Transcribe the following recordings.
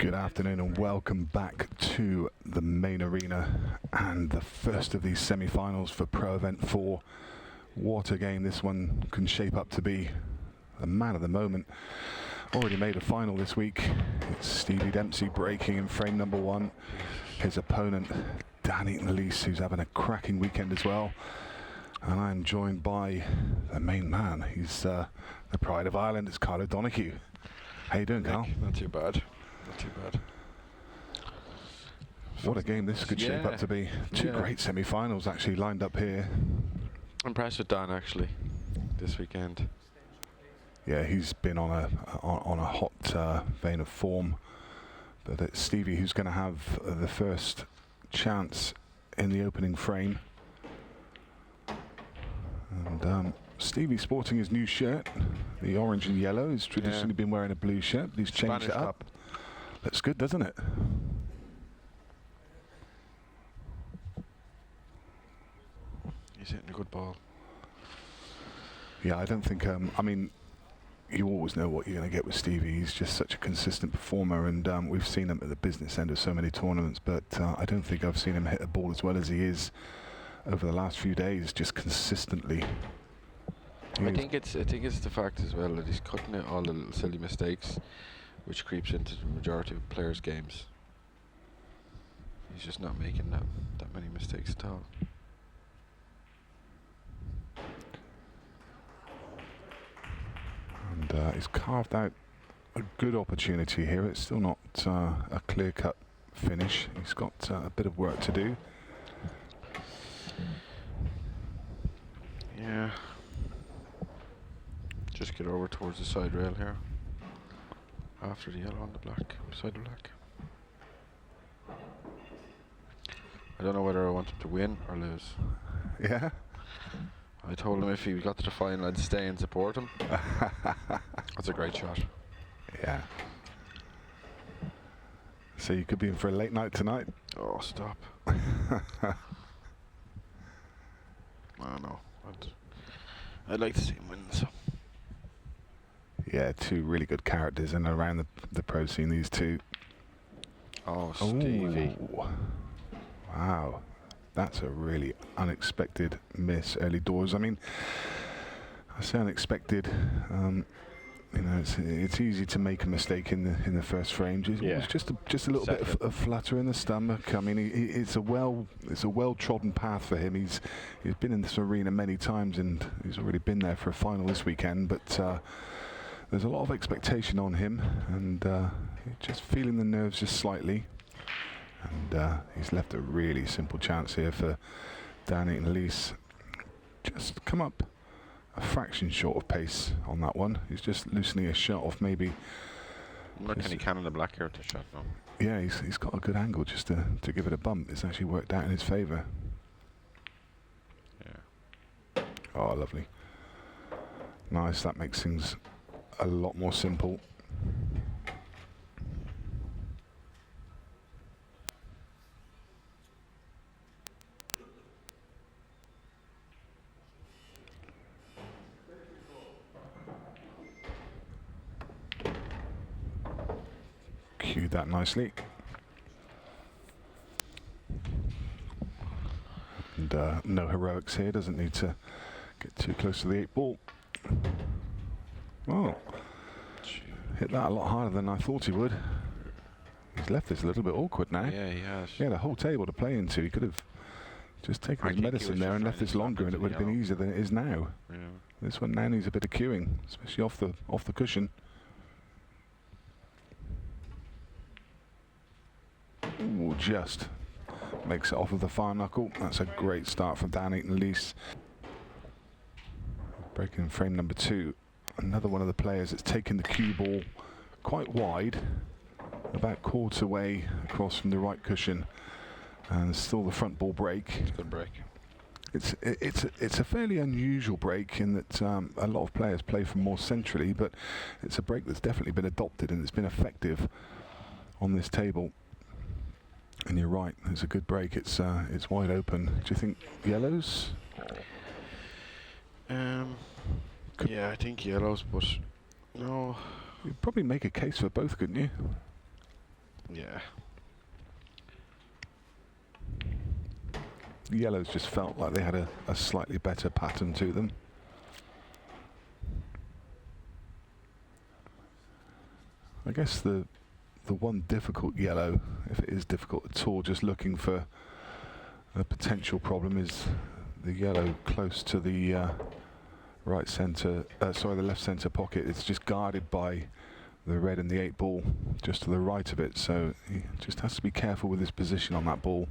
Good afternoon and welcome back to the main arena and the first of these semi-finals for Pro Event 4. What a game this one can shape up to be. The man of the moment already made a final this week. It's Stevie Dempsey breaking in frame number 1. His opponent, Dan Eaton Lees, who's having a cracking weekend as well. And I'm joined by the main man. He's the pride of Ireland. It's Carl O'Donoghue. How you doing, Carl? Not too bad. Not too bad. What a game this could shape up to be. Two great semi-finals actually lined up here. Impressed with Dan actually this weekend. Yeah, he's been on a hot vein of form. But it's Stevie who's going to have the first chance in the opening frame. And Stevie sporting his new shirt, the orange and yellow. He's traditionally been wearing a blue shirt, but he's changed it up. Looks good, doesn't it? He's hitting a good ball. Yeah, I don't think, I mean, you always know what you're going to get with Stevie. He's just such a consistent performer, and we've seen him at the business end of so many tournaments, but I don't think I've seen him hit a ball as well as he is over the last few days, just consistently. I think it's the fact as well that he's cutting out all the little silly mistakes, which creeps into the majority of players' games. He's just not making that many mistakes at all. And he's carved out a good opportunity here. It's still not a clear-cut finish. He's got a bit of work to do. Yeah. Just get over towards the side rail here. After the yellow on the black, beside the black. I don't know whether I want him to win or lose. Yeah? I told him if he got to the final I'd stay and support him. That's a great shot. Yeah. So you could be in for a late night tonight? Oh, stop. No. I'd like to see him win, so. Yeah, two really good characters and around the pro scene, these two. Oh, Stevie. Ooh. Wow. That's a really unexpected miss early doors. I mean, I say unexpected. You know, it's easy to make a mistake in the first frame. It's just a little bit of flutter in the stomach. I mean, it's a well trodden path for him. He's been in this arena many times, and he's already been there for a final this weekend. But there's a lot of expectation on him, and just feeling the nerves just slightly. And he's left a really simple chance here for Dan Eaton Lees. Just come up a fraction short of pace on that one. He's just loosening his shot off maybe. Look, can he cannon the black here with the shot now? Yeah, he's got a good angle just to give it a bump. It's actually worked out in his favour. Yeah. Oh, lovely. Nice, that makes things a lot more simple. Cued that nicely. And no heroics here, doesn't need to get too close to the 8-ball. Oh, hit that a lot harder than I thought he would. He's left this a little bit awkward now. Yeah, he has. He had a whole table to play into. He could have just taken his medicine there and left this longer, and it would have been easier than it is now. Yeah. This one now needs a bit of cueing, especially off the cushion. Ooh, just makes it off of the far knuckle. That's a great start from Dan Eaton Lees. Breaking frame number 2. Another one of the players that's taken the cue ball quite wide, about quarter way across from the right cushion, and still the front ball break. It's a good break. It's a fairly unusual break in that a lot of players play from more centrally, but it's a break that's definitely been adopted and it's been effective on this table. And you're right, it's a good break. It's wide open. Do you think yellows? Yeah, I think yellows, but no. You'd probably make a case for both, couldn't you? Yeah. The yellows just felt like they had a slightly better pattern to them. I guess the one difficult yellow, if it is difficult at all, just looking for a potential problem, is the yellow close to the right centre, sorry, the left centre pocket. It's just guarded by the red and the 8 ball just to the right of it, so he just has to be careful with his position on that ball.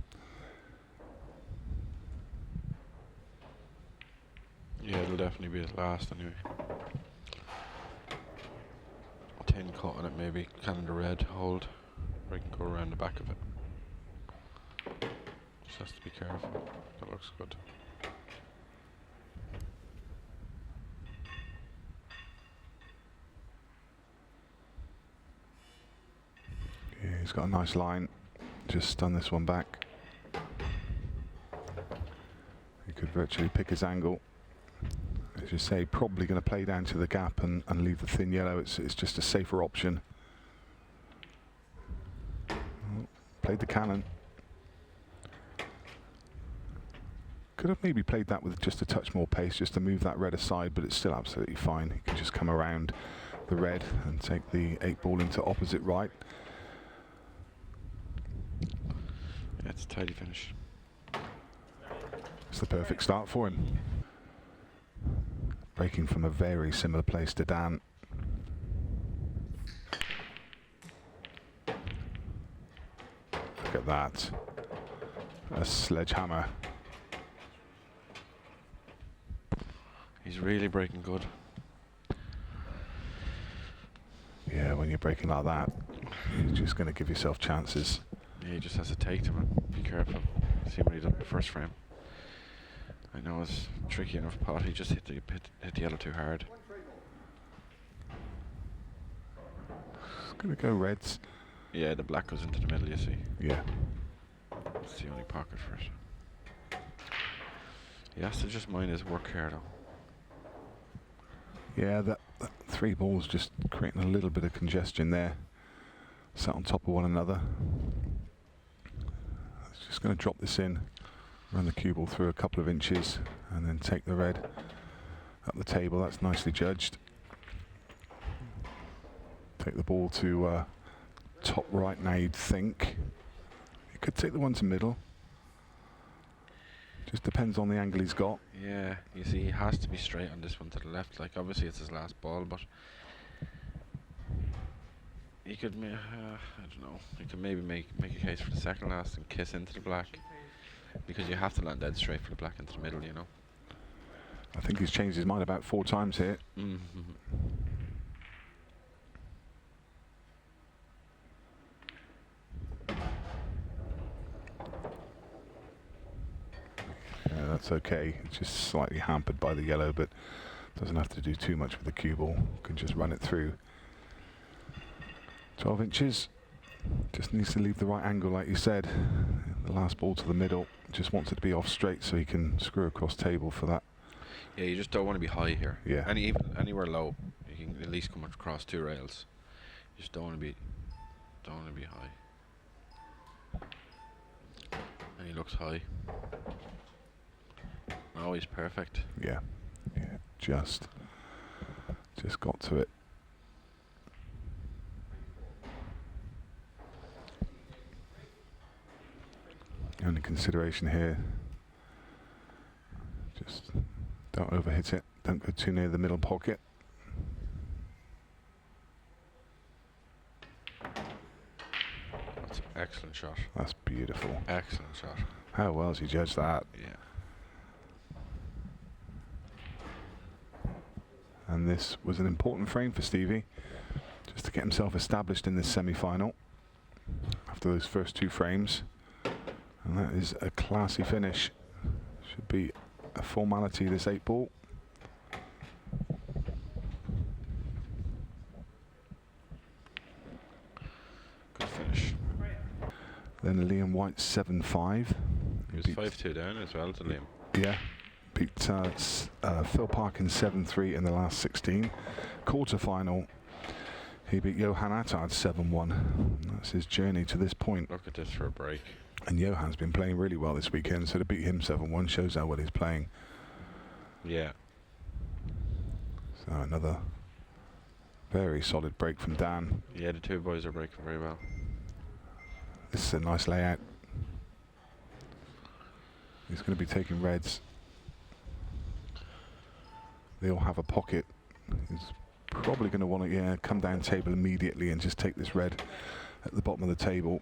Yeah, it'll definitely be his last anyway. 10 caught on it maybe, can the red hold, or he can go around the back of it. Just has to be careful. That looks good. Yeah, he's got a nice line. Just stun this one back. He could virtually pick his angle. As you say, probably going to play down to the gap and leave the thin yellow. It's just a safer option. Oh, played the cannon. Could have maybe played that with just a touch more pace, just to move that red aside, but it's still absolutely fine. He can just come around the red and take the 8 ball into opposite right. Yeah, it's a tidy finish. It's the perfect start for him. Breaking from a very similar place to Dan. Look at that. A sledgehammer. He's really breaking good. Yeah, when you're breaking like that, you're just going to give yourself chances. Yeah, he just has to take them and be careful. See what he done in the first frame. I know it's tricky enough pot, he just hit the yellow too hard. It's going to go reds. Yeah, the black goes into the middle, you see. Yeah. It's the only pocket for it. He has to just mind his work here though. Yeah, that 3 balls just creating a little bit of congestion there. Sat on top of one another. It's just going to drop this in. Run the cue ball through a couple of inches and then take the red up the table. That's nicely judged. Take the ball to top right now, you'd think. You could take the one to middle. Just depends on the angle he's got. Yeah, you see he has to be straight on this one to the left. Like obviously it's his last ball, but he could, I don't know, he could maybe make a case for the second last and kiss into the black. Because you have to land dead straight for the black into the middle, you know. I think he's changed his mind about 4 times here. Yeah, that's okay. It's just slightly hampered by the yellow, but doesn't have to do too much with the cue ball. Can just run it through. 12 inches. Just needs to leave the right angle, like you said. The last ball to the middle. Just wants it to be off straight so he can screw across table for that. Yeah, you just don't want to be high here. Yeah. Even anywhere low, you can at least come across 2 rails. You just don't want to be high. And he looks high. Oh, he's perfect. Yeah. Yeah. Just got to it. The only consideration here, just don't overhit it, don't go too near the middle pocket. That's an excellent shot. That's beautiful. Excellent shot. How well has he judged that? Yeah. And this was an important frame for Stevie, just to get himself established in this semi-final after those first 2 frames. And that is a classy finish. Should be a formality, this 8 ball. Good finish. Then Liam White 7-5. He was 5-2 down as well to Liam. Yeah. Beat Phil Parkin 7-3 in the last 16. Quarter-final. He beat Johan Attard 7-1. That's his journey to this point. Look at this for a break. And Johan's been playing really well this weekend, so to beat him 7-1 shows how well he's playing. Yeah. So another very solid break from Dan. Yeah, the two boys are breaking very well. This is a nice layout. He's going to be taking reds. They all have a pocket. He's probably going to want to come down table immediately and just take this red at the bottom of the table,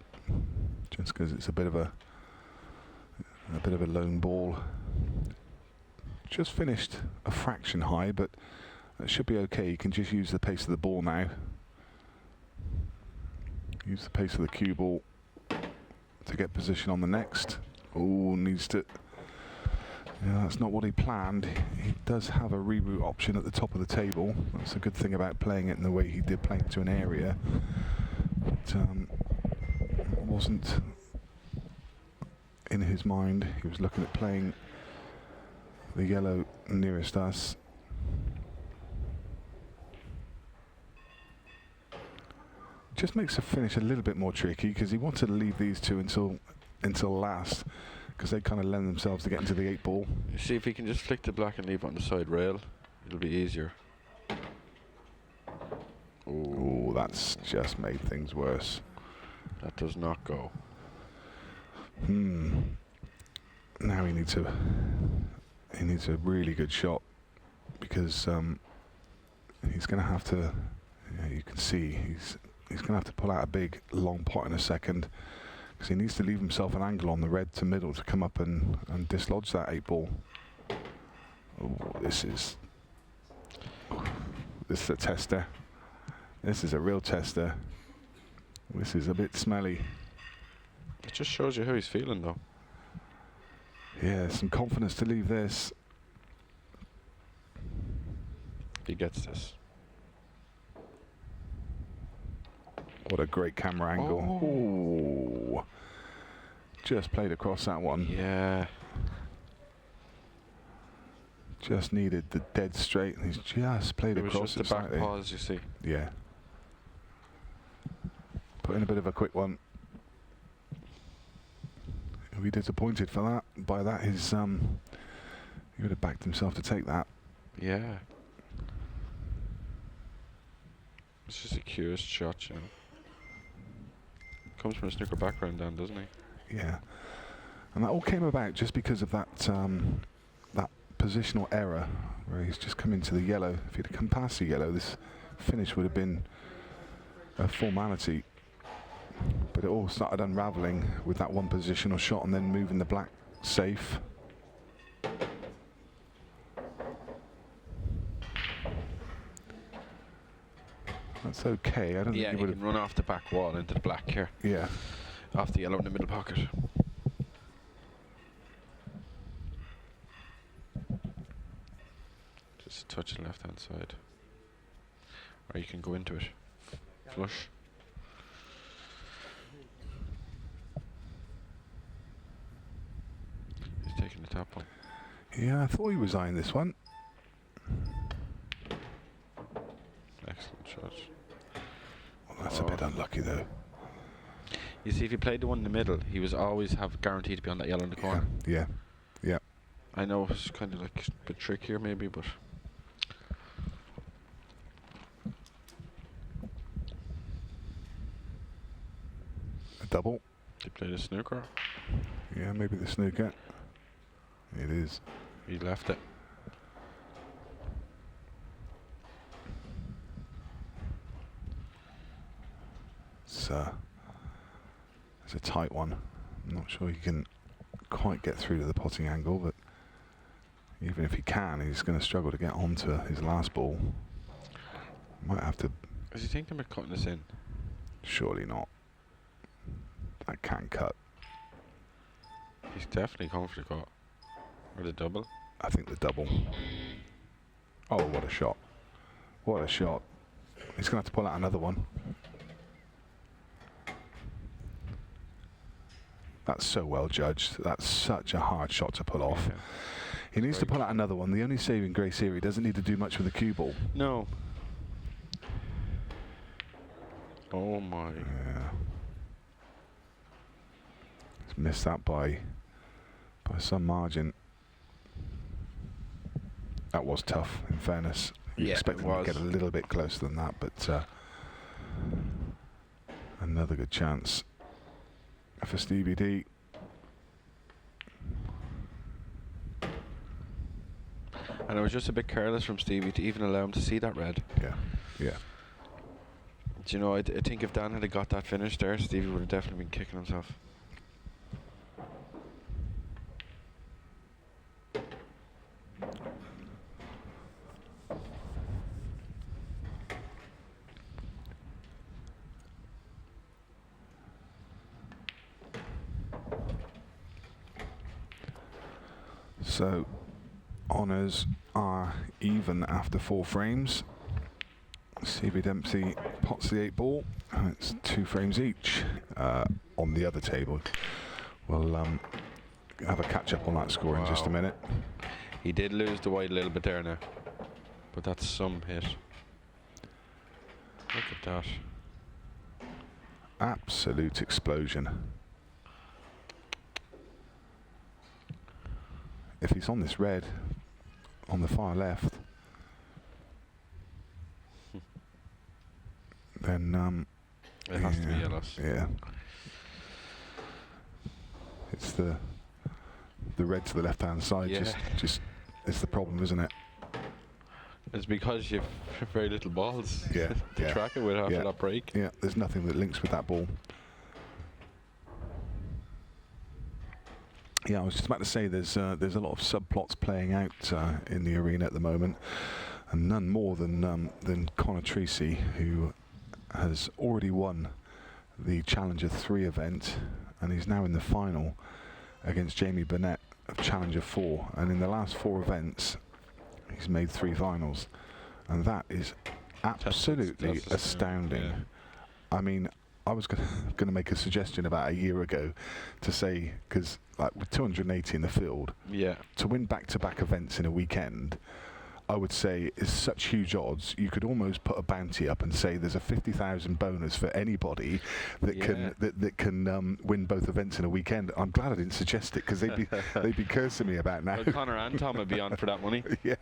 just because it's a bit of a lone ball. Just finished a fraction high, but that should be okay. You can just use the pace of the ball now. Use the pace of the cue ball to get position on the next. Oh, needs to. Yeah, that's not what he planned. He does have a reroute option at the top of the table. That's a good thing about playing it in the way he did, playing to an area. But it wasn't in his mind. He was looking at playing the yellow nearest us. Just makes the finish a little bit more tricky because he wanted to leave these two until last, because they kind of lend themselves to get into the 8-ball. You see if he can just flick the black and leave it on the side rail, it'll be easier. Oh, that's just made things worse. That does not go. Now he needs a really good shot, because he's going to have to. You can see he's going to have to pull out a big long pot in a second, because he needs to leave himself an angle on the red to middle to come up and dislodge that 8-ball. Oh, this is a tester. This is a real tester. This is a bit smelly. It just shows you how he's feeling, though. Yeah, some confidence to leave this. He gets this. What a great camera angle. Oh. Just played across that one. Yeah. Just needed the dead straight, and he's just played across it. It was just the back slightly. pause, you see. Yeah. Put in a bit of a quick one. He'll be disappointed for that. By that, he would have backed himself to take that. Yeah. It's just a curious shot, you know. Comes from a snooker background, Dan, doesn't he? Yeah. And that all came about just because of that that positional error, where he's just come into the yellow. If he'd have come past the yellow, this finish would have been a formality. But it all started unravelling with that one positional shot and then moving the black safe. That's okay. I don't think he he would have can run off the back wall into the black here. Yeah. Off the yellow in the middle pocket. Just a touch on the left hand side. Or you can go into it. Flush. He's taking the top one. Yeah, I thought he was eyeing this one. Excellent shot. Well, that's a bit unlucky though. You see, if he played the one in the middle, he was always guaranteed to be on that yellow in the corner. Yeah. Yeah. I know it's kind of like a bit trickier maybe, but A double. he played a snooker. Yeah, maybe the snooker. It is. He left it. It's a tight one. I'm not sure he can quite get through to the potting angle, but even if he can, he's going to struggle to get onto his last ball. Might have to. Is he thinking about cutting this in? Surely not. That can cut. He's definitely going for the cut. Or the double. I think the double. Oh, what a shot. What a shot. He's going to have to pull out another one. That's so well judged. That's such a hard shot to pull off. Yeah. He needs to pull out another one. The only saving grace here, he doesn't need to do much with the cue ball. No. Oh my. Yeah. He's missed that by some margin. That was tough, in fairness. You Yeah, expect it him to was. get a little bit closer than that, but another good chance for Stevie D. And it was just a bit careless from Stevie to even allow him to see that red. Yeah, yeah. Do you know, I think if Dan had got that finish there, Stevie would have definitely been kicking himself. So, honours are even after 4 frames. Stevie Dempsey pots the 8 ball, and it's 2 frames each. On the other table, we'll have a catch up on that score in just a minute. He did lose the white a little bit there now, but that's some hit. Look at that. Absolute explosion. If he's on this red, on the far left, then It has to be yellows. Yeah. It's the red to the left-hand side. Yeah. Just it's the problem, isn't it? It's because you've very little balls Yeah. to yeah. track it with after that break. Yeah. There's nothing that links with that ball. Yeah, I was just about to say there's a lot of subplots playing out in the arena at the moment, and none more than Connor Treacy, who has already won the Challenger 3 event, and he's now in the final against Jamie Burnett of Challenger 4. And in the last 4 events, he's made 3 finals, and that is absolutely that's astounding. Yeah. I mean, I was going to make a suggestion about a year ago to say, because like with 280 in the field, Yeah. to win back-to-back events in a weekend, I would say is such huge odds. You could almost put a bounty up and say there's a 50,000 bonus for anybody that can win both events in a weekend. I'm glad I didn't suggest it, because they'd be cursing me about now. Well, Connor and Tom would be on for that money. Yeah.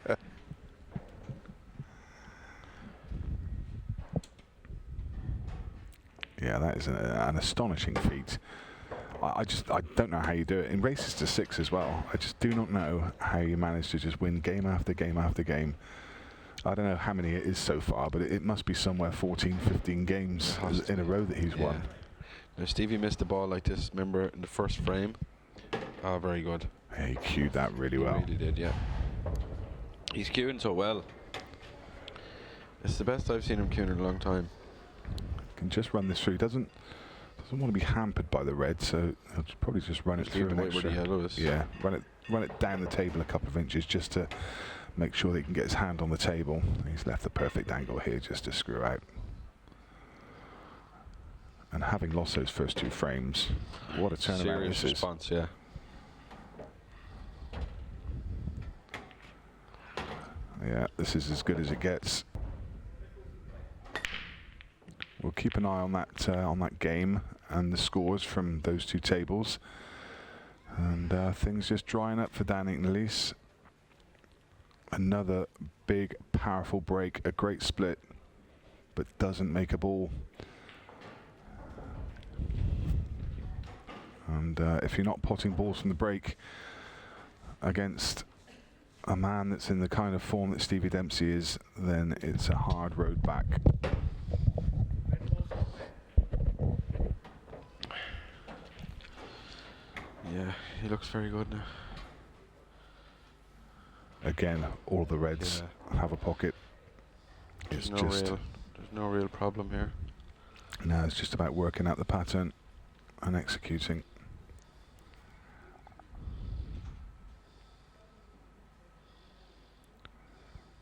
Yeah, that is an astonishing feat. I don't know how you do it in races to 6 as well. I just do not know how you manage to just win game after game after game. I don't know how many it is so far, but it must be somewhere 14, 15 games in a row that he's won. Now Stevie missed the ball like this, remember, in the first frame. Oh, very good. Yeah, he cued that really well. He really did, yeah. He's queuing so well. It's the best I've seen him queuing in a long time. Can just run this through. He doesn't want to be hampered by the red, so he'll probably just run it through an extra. Yeah, run it down the table a couple of inches just to make sure that he can get his hand on the table. He's left the perfect angle here just to screw out. And having lost those first 2 frames, what a turnaround Serious this is. response, yeah. Yeah, this is as good as it gets. We'll keep an eye on that game and the scores from those 2 tables, and things just drying up for Dan Eaton Lees. Another big, powerful break, a great split, but doesn't make a ball. And if you're not potting balls from the break against a man that's in the kind of form that Stevie Dempsey is, then it's a hard road back. Yeah, he looks very good now. Again, all the reds have a pocket. There's no real problem here. No, it's just about working out the pattern and executing.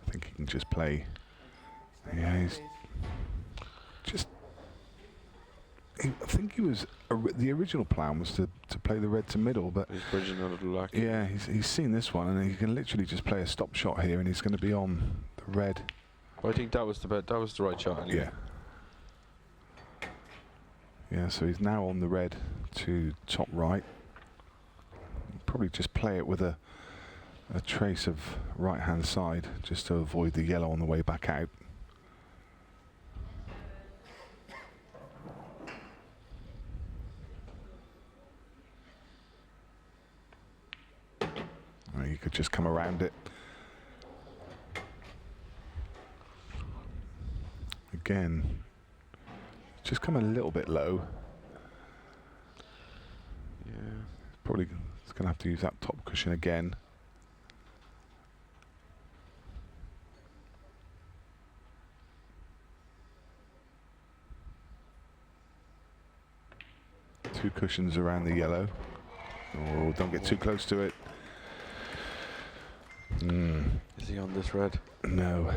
I think he can just play. Yeah, he's just. I think he was. The original plan was to play the red to middle, but He's bridging a little luck. yeah, he's seen this one, and he can literally just play a stop shot here, and he's going to be on the red. Well, I think that was the right shot. Anyway. Yeah. Yeah, so he's now on the red to top right. Probably just play it with a trace of right-hand side just to avoid the yellow on the way back out. Or you could just come around it. Again, just come a little bit low. Yeah. Probably it's going to have to use that top cushion again. Two cushions around the yellow. Oh, don't get too close to it. Is he on this red? No,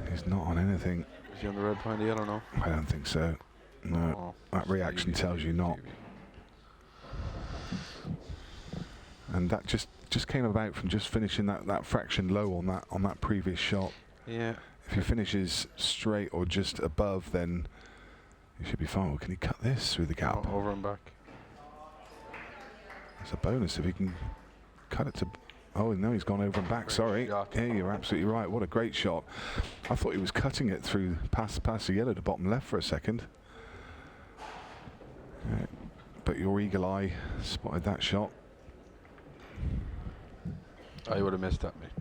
he's not on anything. Is he on the red behind the yellow now? I don't think so. No, Oh, that reaction tells you not. And that just came about from just finishing that fraction low on that previous shot. Yeah. If he finishes straight or just above, then he should be fine. Well, can he cut this through the gap? Over and back. That's a bonus if he can cut it to... Oh, no, he's gone over and back. Sorry. Shot. Yeah, you're absolutely right. What a great shot. I thought he was cutting it through past the yellow to bottom left for a second. But your eagle eye spotted that shot. I would have missed that, mate.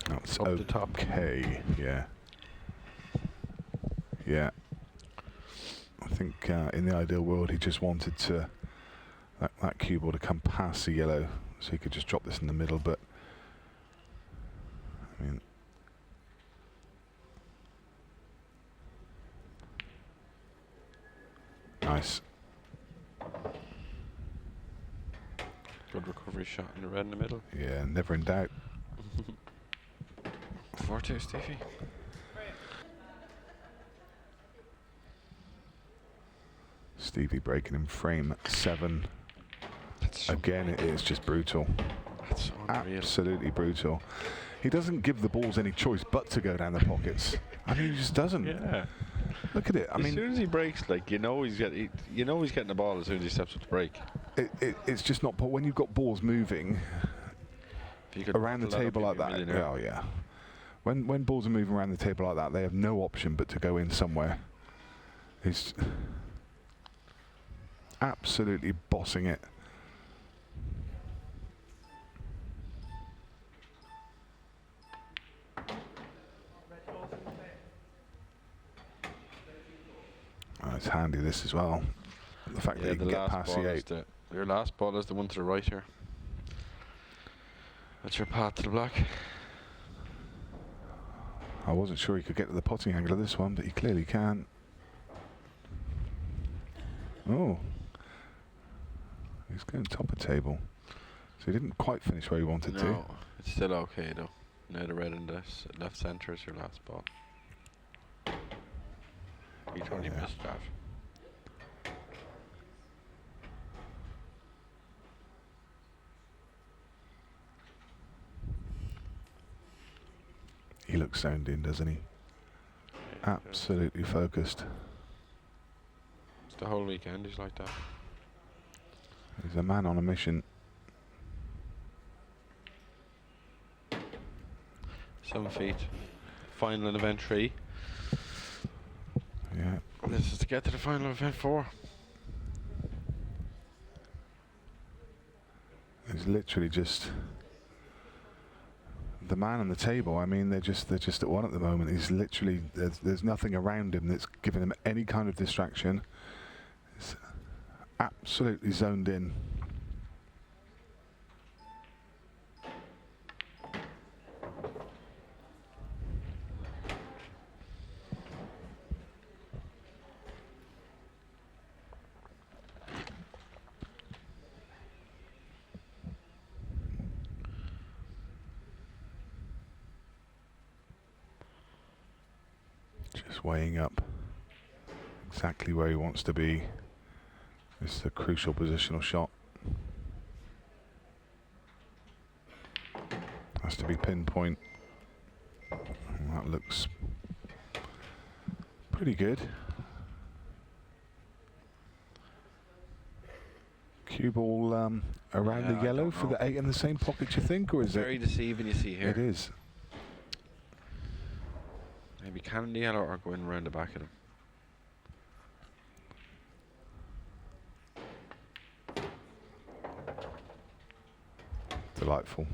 That's Up the top. okay. Yeah. Yeah. I think in the ideal world he just wanted to that cue ball to come past the yellow so he could just drop this in the middle, but I mean nice. Good recovery shot in the red in the middle. Yeah, never in doubt. 4-2, Stevie. Stevie breaking in frame 7. That's so Again, it is just brutal. That's unreal. Absolutely brutal. He doesn't give the balls any choice but to go down the pockets. I mean, he just doesn't. Yeah. Look at it. I As mean, soon as he breaks, like you know he's getting the ball as soon as he steps up to break. it's just not. But when you've got balls moving If you could around the bottle table up, like you'd be a that, millionaire. oh yeah. When balls are moving around the table like that, they have no option but to go in somewhere. He's absolutely bossing it. Oh, it's handy this as well. The fact that Yeah, you can the get last past ball the is 8. your last ball is the one to the right here. That's your path to the black. I wasn't sure he could get to the potting angle of this one, but he clearly can. Oh. He's going top of table. So he didn't quite finish where he wanted to. No, it's still okay though. Now the red in the left centre is your last ball. He totally Yeah. missed that. He looks zoned in, doesn't he? Yeah, Absolutely focused. it's the whole weekend he's like that. He's a man on a mission. 7 feet. Final in event 3. Yeah. And this is to get to the final of event 4. He's literally just the man on the table. I mean, they're just at one at the moment. He's literally there's nothing around him that's giving him any kind of distraction. He's absolutely zoned in. Just weighing up exactly where he wants to be. This is a crucial positional shot. Has to be pinpoint. That looks pretty good. Cue ball around the yellow for the 8 in the same pocket, you think, or is it? Very deceiving, you see here. It is. Maybe can the yellow or go in around the back of them. Delightful.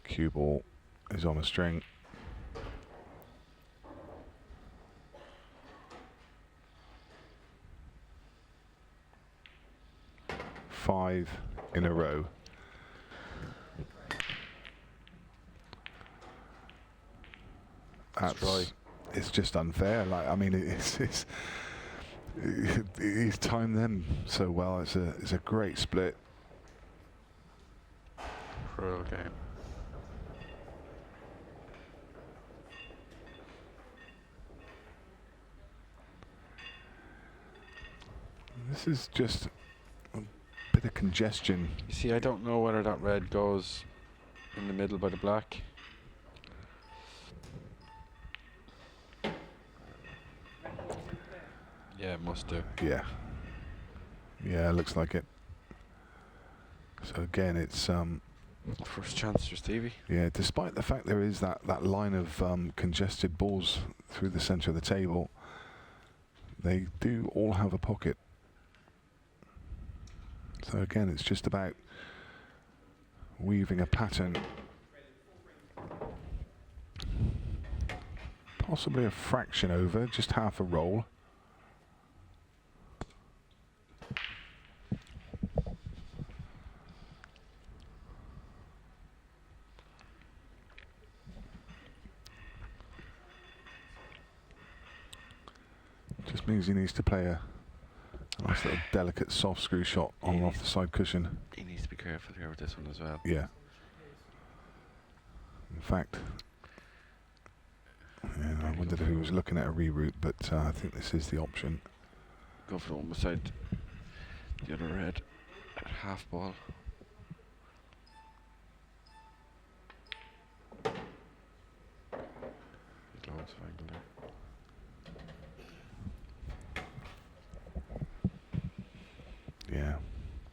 Cue ball is on a string. Five in a row. It's just unfair. Like, I mean, he's timed them so well. It's a great split. Pro game. This is just a bit of congestion. You see, I don't know whether that red goes in the middle by the black. Yeah, it must do. Yeah. Yeah, looks like it. So again, it's first chance for Stevie. yeah, despite the fact there is that line of congested balls through the centre of the table, they do all have a pocket. So again, it's just about weaving a pattern. Possibly a fraction over, just half a roll. Just means he needs to play a nice little delicate soft screw shot on and off the side cushion. He needs to be careful here with this one as well. Yeah. In fact, yeah, I wondered if he was looking at a reroute, but I think this is the option. Go for the one beside the other red at half ball. Loads of angle there. Yeah,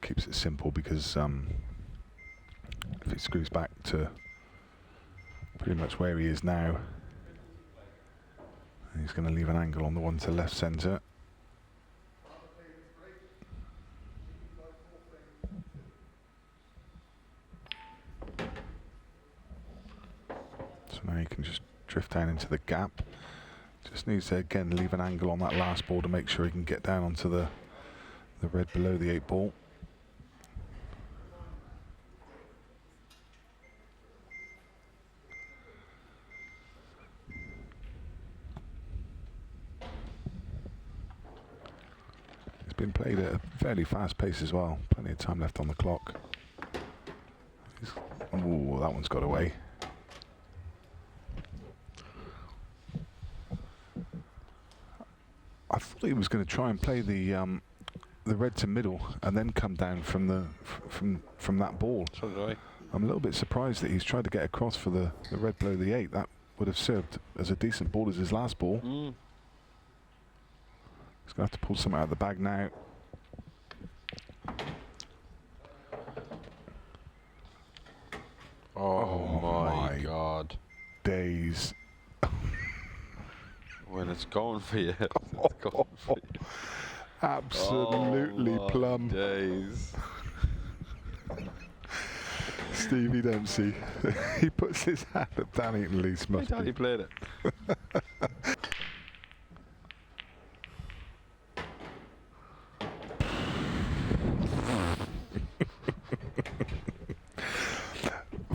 keeps it simple because if it screws back to pretty much where he is now, he's going to leave an angle on the one to left centre. So now he can just drift down into the gap. Just needs to again leave an angle on that last ball to make sure he can get down onto the red below the 8 ball. It's been played at a fairly fast pace as well. Plenty of time left on the clock. Oh, that one's got away. I thought he was going to try and play the red to middle and then come down from the from that ball. So did I. I'm a little bit surprised that he's tried to get across for the red below the 8. That would have served as a decent ball as his last ball. Mm. He's going to have to pull something out of the bag now. Oh my God. Days. When it's going for you, it's going for you. Absolutely Oh plumb. Days. Stevie Dempsey. He puts his hand at Dan Eaton Lees. I thought he played it.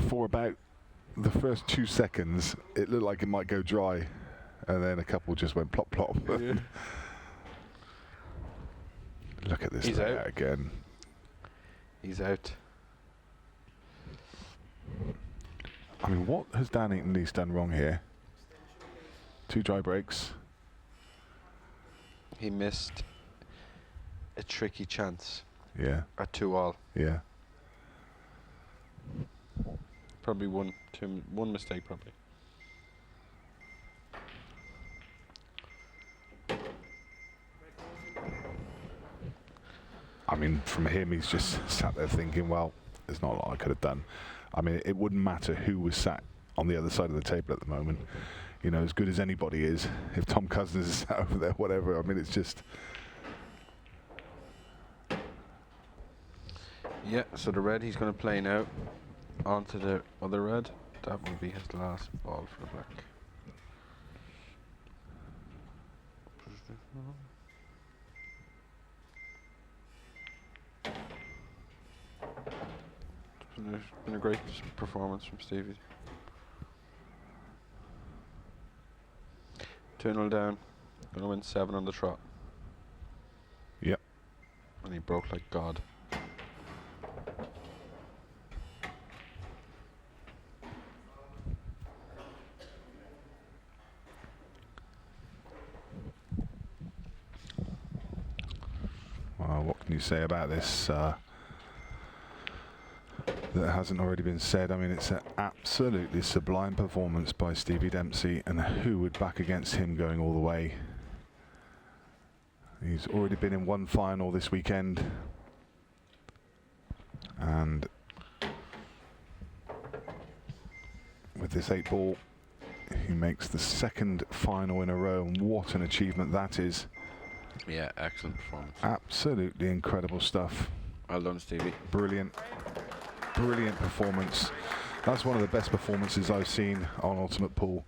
For about the first 2 seconds, it looked like it might go dry, and then a couple just went plop plop. Yeah. Look at this He's layout out. again. He's out. I mean, what has Dan Eaton Lees done wrong here? 2 dry breaks. He missed a tricky chance. Yeah. At 2-all. Yeah. Probably one mistake, probably. I mean, from him, he's just sat there thinking, well, there's not a lot I could have done. I mean, it wouldn't matter who was sat on the other side of the table at the moment. You know, as good as anybody is, if Tom Cousins is sat over there, whatever, I mean, it's just... Yeah, so the red he's going to play now onto the other red. That will be his last ball for the black. It's been a great performance from Stevie. 2-0 down. Gonna win 7 on the trot. Yep. And he broke like God. Well, what can you say about this that hasn't already been said? I mean, it's an absolutely sublime performance by Stevie Dempsey, and who would back against him going all the way? He's already been in one final this weekend, and with this 8-ball, he makes the second final in a row, and what an achievement that is. Yeah, excellent performance. Absolutely incredible stuff. Well done, Stevie. Brilliant. Brilliant performance. That's one of the best performances I've seen on Ultimate Pool.